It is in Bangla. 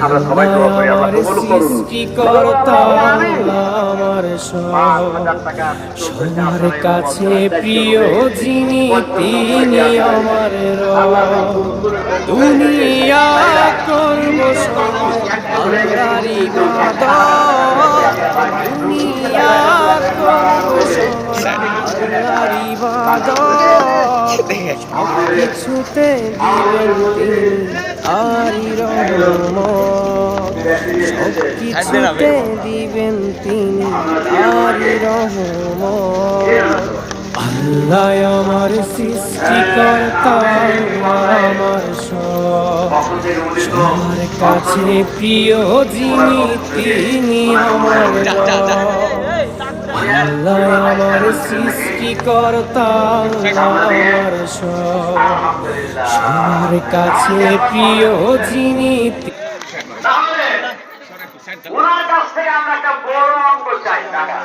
আমরা সবাই দোয়া করি আল্লাহ কবুল করুন। সৃষ্টিকর্তা আমার সবার কাছে প্রিয় যিনি তিনি আমার রব। দুনিয়া করব আল্লাহর ইবাদত, দুনিয়া করব আল্লাহর ইবাদত, কিছুতে দিবেন তিনি আরি রহমত, কিছুতে দিবেন তিনি আরি রহমত। আল্লাহ আমার সৃষ্টিকর্তা আমার সবার কাছে প্রিয় যিনি তিনি আমার রব। আল্লাহ আমার সৃষ্টিকর্তা আমার সবার কাছে প্রিয় যিনি তাহলে ওনার কাছ থেকে আমরা একটা বড় অঙ্ক চাই টাকা।